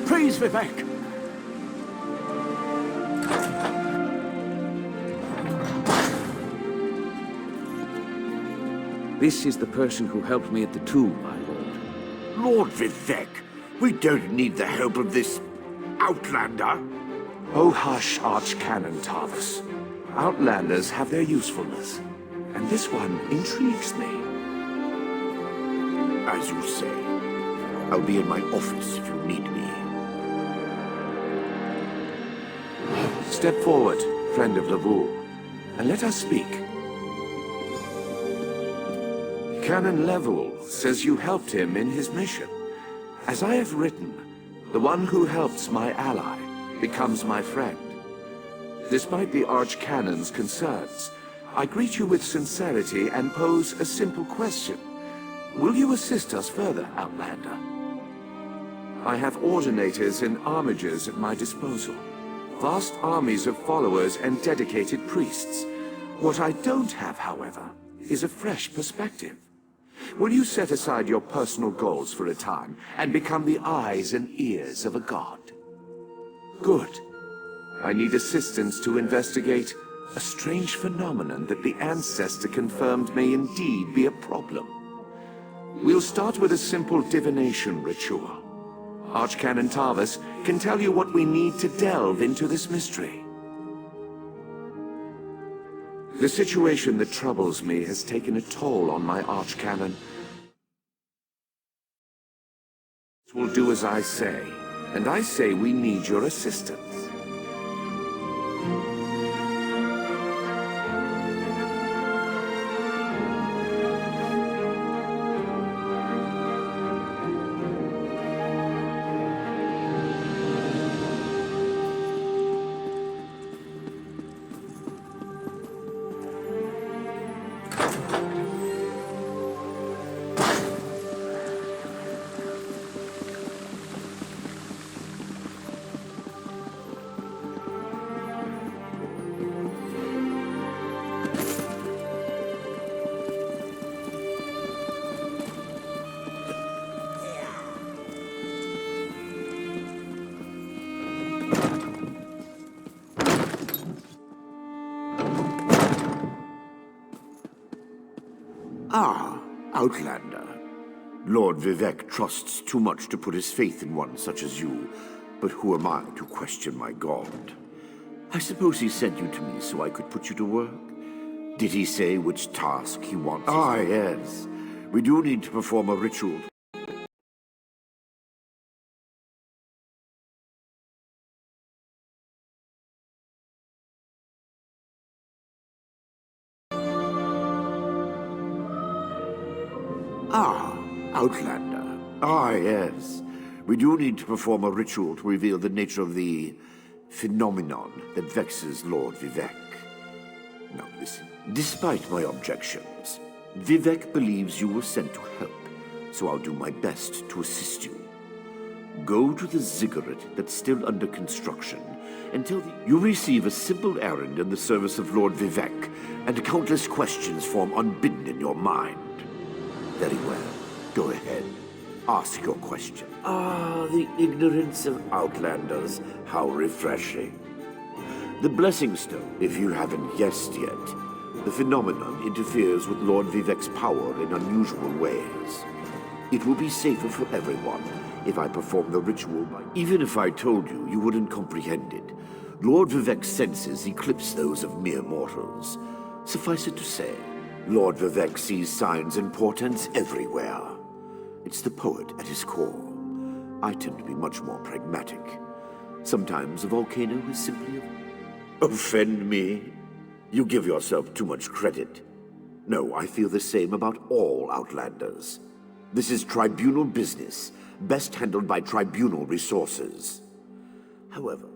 Praise Vivek! This is the person who helped me at the tomb, my lord. Lord Vivek, we don't need the help of this outlander. Oh hush, Archcanon Tarvis. Outlanders have their usefulness, and this one intrigues me. As you say, I'll be in my office if you need me. Step forward, friend of Lavu, and let us speak. Canon Level says you helped him in his mission. As I have written, the one who helps my ally becomes my friend. Despite the Archcanon's concerns, I greet you with sincerity and pose a simple question. Will you assist us further, Outlander? I have ordinators and armigers at my disposal. Vast armies of followers and dedicated priests. What I don't have, however, is a fresh perspective. Will you set aside your personal goals for a time and become the eyes and ears of a god? Good. I need assistance to investigate a strange phenomenon that the ancestor confirmed may indeed be a problem. We'll start with a simple divination ritual. Archcanon Tarvis can tell you what we need to delve into this mystery. The situation that troubles me has taken a toll on my Archcanon. Will do as I say, and I say we need your assistance. Ah, Outlander. Lord Vivek trusts too much to put his faith in one such as you, but who am I to question my god? I suppose he sent you to me so I could put you to work? Did he say which task he wants? Ah, yes. We do need to perform a ritual. Ah, Outlander. Ah, yes. We do need to perform a ritual to reveal the nature of the phenomenon that vexes Lord Vivek. Now listen, despite my objections, Vivek believes you were sent to help, so I'll do my best to assist you. Go to the ziggurat that's still under construction until you receive a simple errand in the service of Lord Vivek, and countless questions form unbidden in your mind. Very well. Go ahead. Ask your question. Ah, the ignorance of outlanders. How refreshing. The Blessing Stone, if you haven't guessed yet, The phenomenon interferes with Lord Vivek's power in unusual ways. It will be safer for everyone if I perform the ritual by... Even if I told you, you wouldn't comprehend it. Lord Vivek's senses eclipse those of mere mortals. Suffice it to say, Lord Vivek sees signs and portents everywhere. It's the poet at his core. I tend to be much more pragmatic. Sometimes a volcano is simply Offend me? You give yourself too much credit. No, I feel the same about all Outlanders. This is tribunal business, best handled by tribunal resources. However,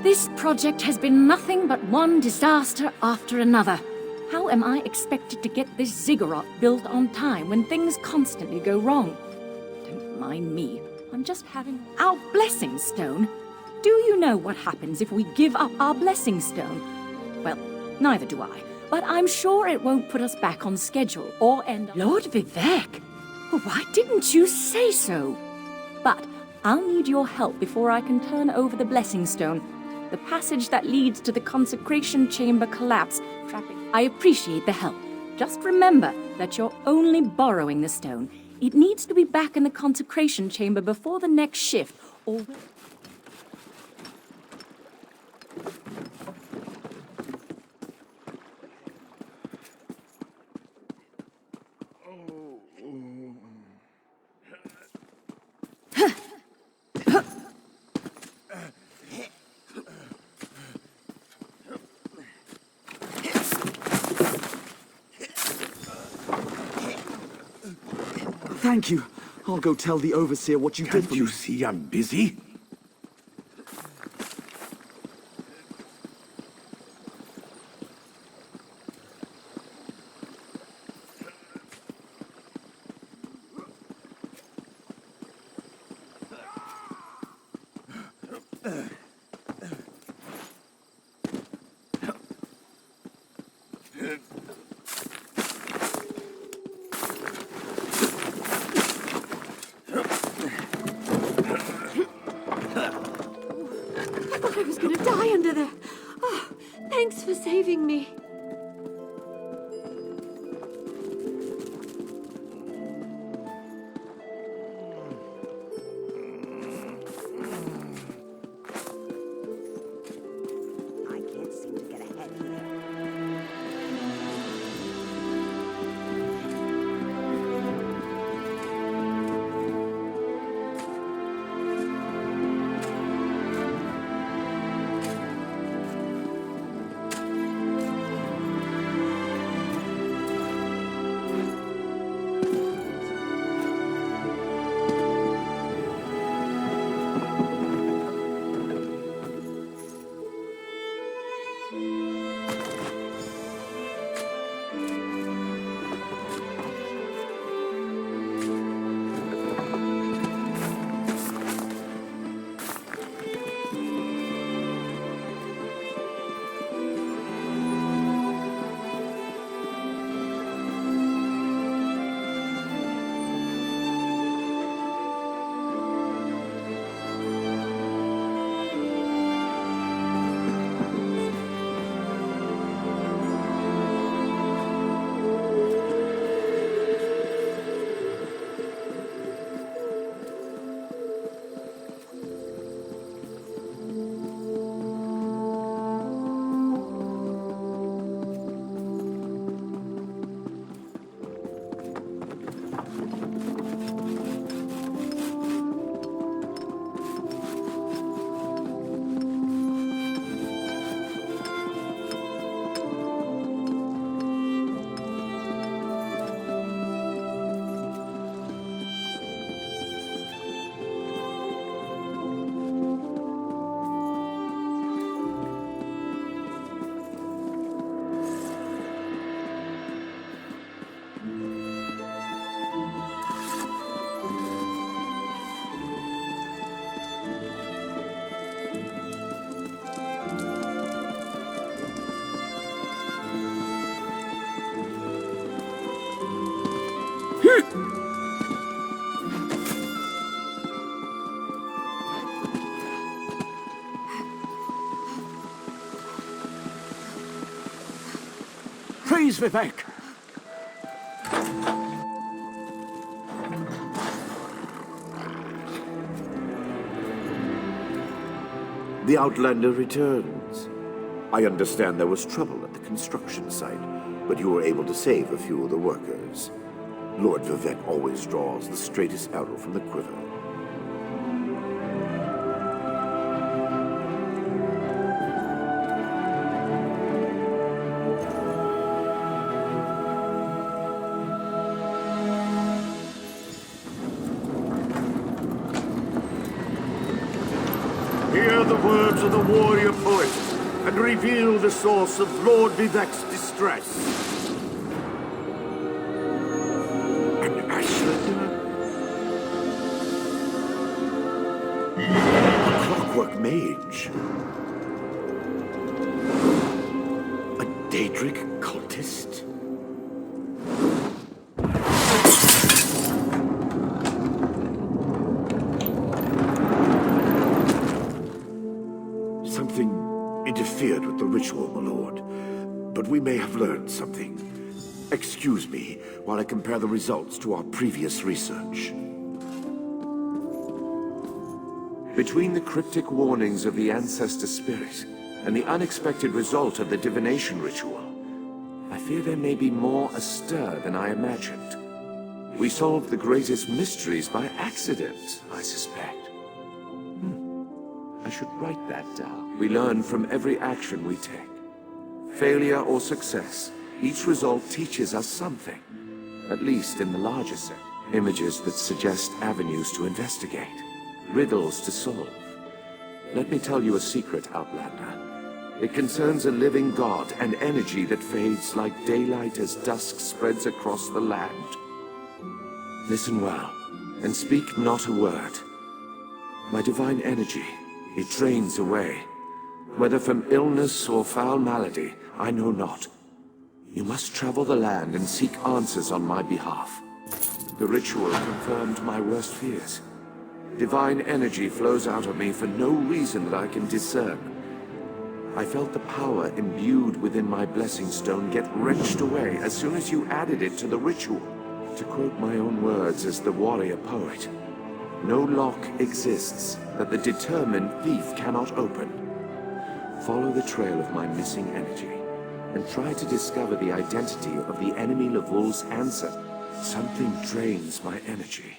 this project has been nothing but one disaster after another. How am I expected to get this ziggurat built on time when things constantly go wrong? Don't mind me. I'm just having... Our blessing stone? Do you know what happens if we give up our blessing stone? Well, neither do I. But I'm sure it won't put us back on schedule or end up... Lord Vivek! Well, why didn't you say so? But I'll need your help before I can turn over the blessing stone. The passage that leads to the consecration chamber collapsed, trapping... I appreciate the help. Just remember that you're only borrowing the stone. It needs to be back in the consecration chamber before the next shift, or... Thank you. I'll go tell the Overseer what you did for me. Can't you see I'm busy? I thought I was gonna die under there. Oh, thanks for saving me. I can't seem to get ahead here. Praise Vivek! The Outlander returns. I understand there was trouble at the construction site, but you were able to save a few of the workers. Lord Vivek always draws the straightest arrow from the quiver. Hear the words of the warrior poet, and reveal the source of Lord Vivek's distress. An Ashlander? A clockwork mage? A Daedric cultist? Something interfered with the ritual, my lord. But we may have learned something. Excuse me while I compare the results to our previous research. Between the cryptic warnings of the ancestor spirit and the unexpected result of the divination ritual, I fear there may be more astir than I imagined. We solved the greatest mysteries by accident, I suspect. I should write that down. We learn from every action we take. Failure or success, each result teaches us something. At least in the larger sense. Images that suggest avenues to investigate. Riddles to solve. Let me tell you a secret, Outlander. It concerns a living god and energy that fades like daylight as dusk spreads across the land. Listen well, and speak not a word. My divine energy, it drains away. Whether from illness or foul malady, I know not. You must travel the land and seek answers on my behalf. The ritual confirmed my worst fears. Divine energy flows out of me for no reason that I can discern. I felt the power imbued within my blessing stone get wrenched away as soon as you added it to the ritual. To quote my own words as the warrior poet, no lock exists that the determined thief cannot open. Follow the trail of my missing energy, and try to discover the identity of the enemy Lavul's ancestor. Something drains my energy.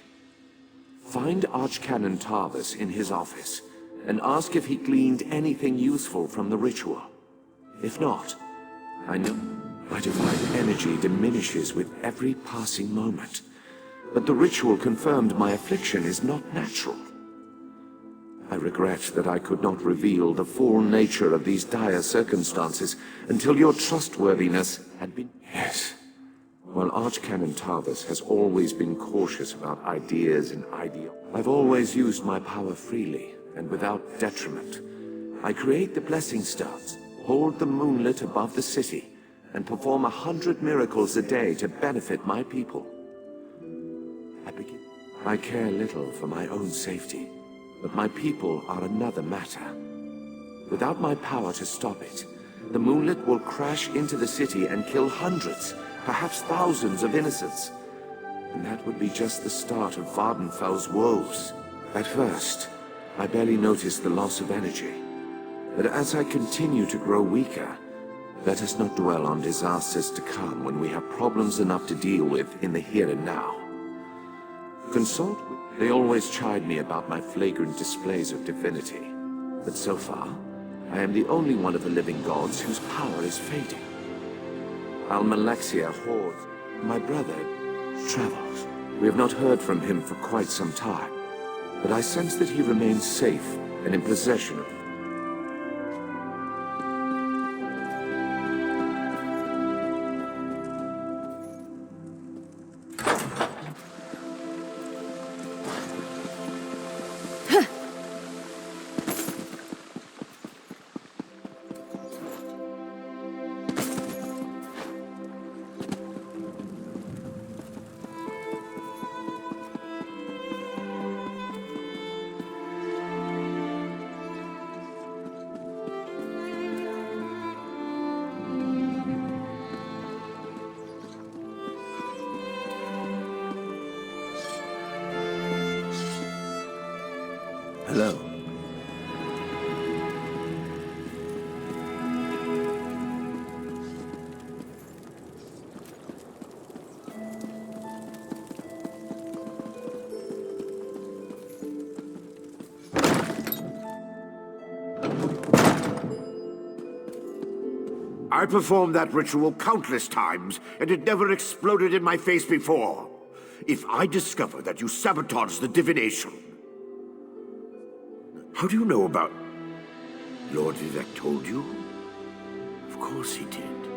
Find Archcanon Tarvis in his office, and ask if he gleaned anything useful from the ritual. If not, I know my divine energy diminishes with every passing moment. But the ritual confirmed my affliction is not natural. I regret that I could not reveal the full nature of these dire circumstances until your trustworthiness had been... Yes. While Archcanon Tarvis has always been cautious about ideas and ideals, I've always used my power freely and without detriment. I create the blessing stones, hold the moonlit above the city, and perform 100 miracles a day to benefit my people. I care little for my own safety, but my people are another matter. Without my power to stop it, the moonlit will crash into the city and kill hundreds, perhaps thousands of innocents. And that would be just the start of Vardenfell's woes. At first, I barely noticed the loss of energy. But as I continue to grow weaker, let us not dwell on disasters to come when we have problems enough to deal with in the here and now. Consult with... They always chide me about my flagrant displays of divinity. But so far, I am the only one of the living gods whose power is fading. Almalexia Horde, my brother, travels. We have not heard from him for quite some time, but I sense that he remains safe and in possession of... Hello. I performed that ritual countless times, and it never exploded in my face before. If I discover that you sabotaged the divination... How do you know about... Lord Vivek told you? Of course he did.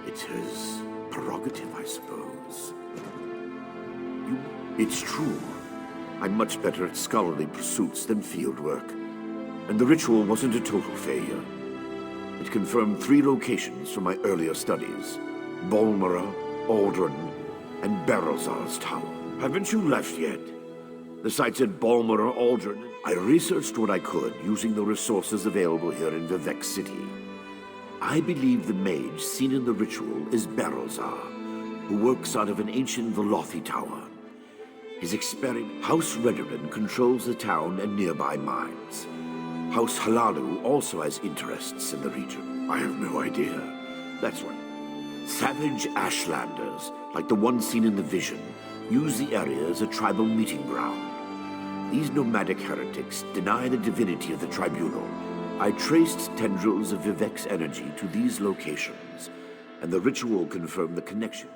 It's his prerogative, I suppose. It's true. I'm much better at scholarly pursuits than field work. And the ritual wasn't a total failure. It confirmed 3 locations from my earlier studies. Balmora, Aldrin, and Barrelzar's tower. Haven't you left yet? The sites at Balmora, Aldrin. I researched what I could using the resources available here in Vivek City. I believe the mage seen in the ritual is Barrelzar, who works out of an ancient Velothi tower. His experiment... House Redoran controls the town and nearby mines. House Halalu also has interests in the region. I have no idea. That's right. Savage Ashlanders, like the one seen in the vision, use the area as a tribal meeting ground. These nomadic heretics deny the divinity of the tribunal. I traced tendrils of Vivek's energy to these locations, and the ritual confirmed the connection.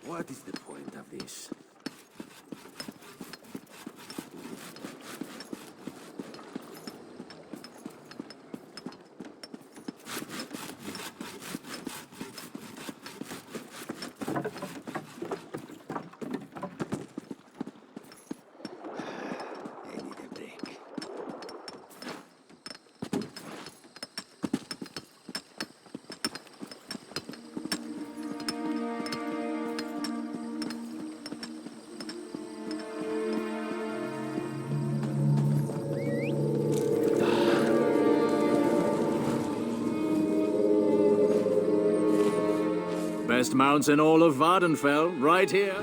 What is the point of this? I need a break. Best mounts in all of Vardenfell, right here.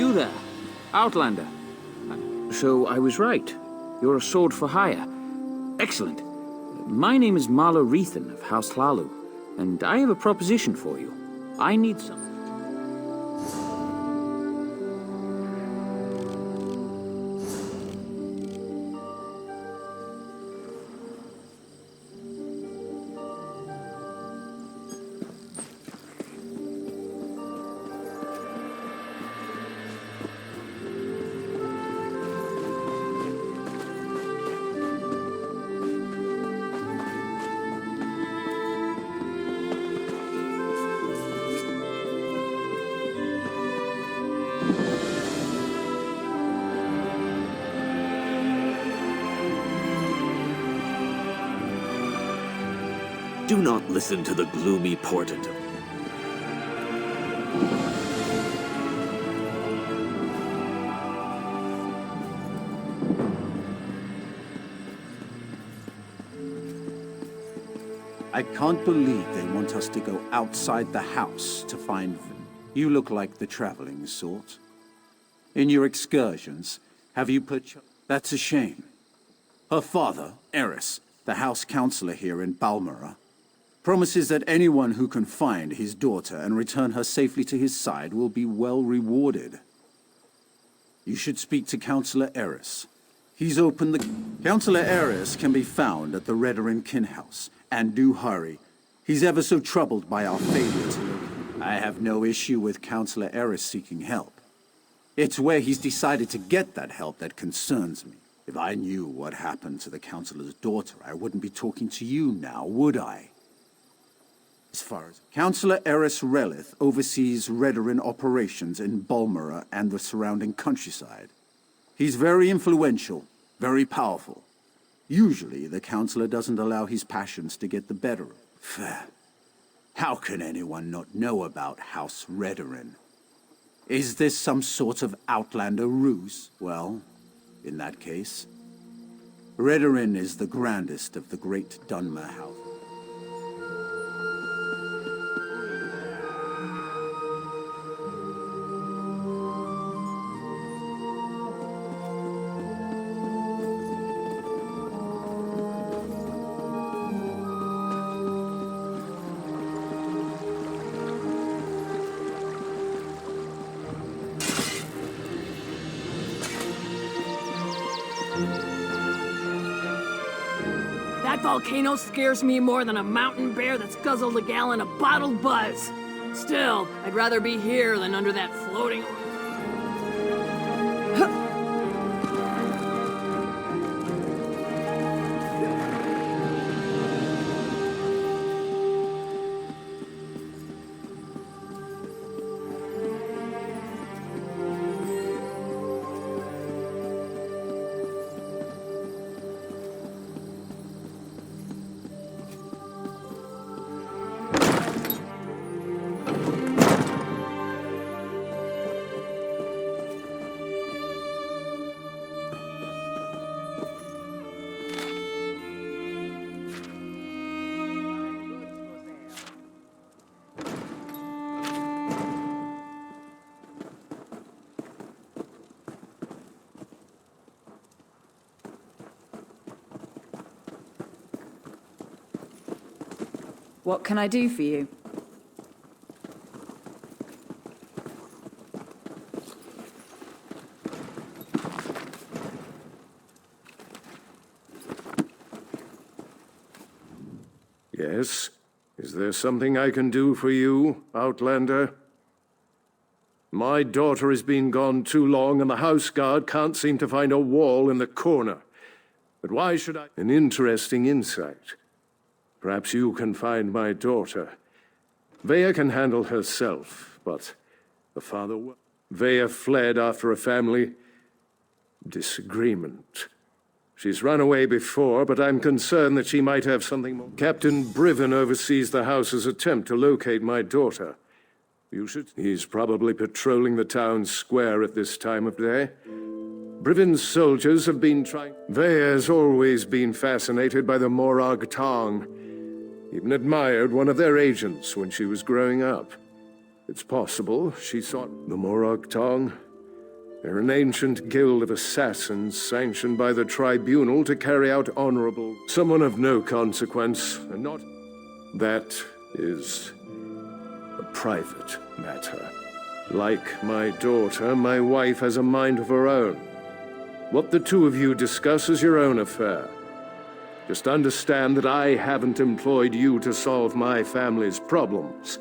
you there, Outlander. So I was right. You're a sword for hire. Excellent. My name is Marla Reethan of House Hlalu, and I have a proposition for you. I need some... Do not listen to the gloomy portent of... I can't believe they want us to go outside the house to find them. You look like the traveling sort. In your excursions, have you put... That's a shame. Her father, Eris, the house councillor here in Balmora, promises that anyone who can find his daughter and return her safely to his side will be well rewarded. You should speak to Councillor Eris. He's opened the... Councillor Eris can be found at the Redarin Kin House, and do hurry. He's ever so troubled by our failure to... I have no issue with Councillor Eris seeking help. It's where he's decided to get that help that concerns me. If I knew what happened to the Councillor's daughter, I wouldn't be talking to you now, would I? As far as... Councillor Eris Relith oversees Redarin operations in Balmora and the surrounding countryside. He's very influential, very powerful. Usually, the Councillor doesn't allow his passions to get the better of him. Fair. How can anyone not know about House Redarin? Is this some sort of Outlander ruse? Well, in that case, Redarin is the grandest of the great Dunmer houses. That volcano scares me more than a mountain bear that's guzzled a gallon of bottled buzz. Still, I'd rather be here than under that floating... What can I do for you? Yes? Is there something I can do for you, Outlander? My daughter has been gone too long, and the house guard can't seem to find a wall in the corner. But why should I? An interesting insight. Perhaps you can find my daughter. Vea can handle herself, but the father... Vea fled after a family disagreement. She's run away before, but I'm concerned that she might have something more. Captain Briven oversees the house's attempt to locate my daughter. You should... He's probably patrolling the town square at this time of day. Briven's soldiers have been trying... Vea's always been fascinated by the Morag Tong. Even admired one of their agents when she was growing up. It's possible she saw the Morag Tong. They're an ancient guild of assassins sanctioned by the tribunal to carry out honorable... Someone of no consequence, and not... That is a private matter. Like my daughter, my wife has a mind of her own. What the two of you discuss is your own affair. Just understand that I haven't employed you to solve my family's problems.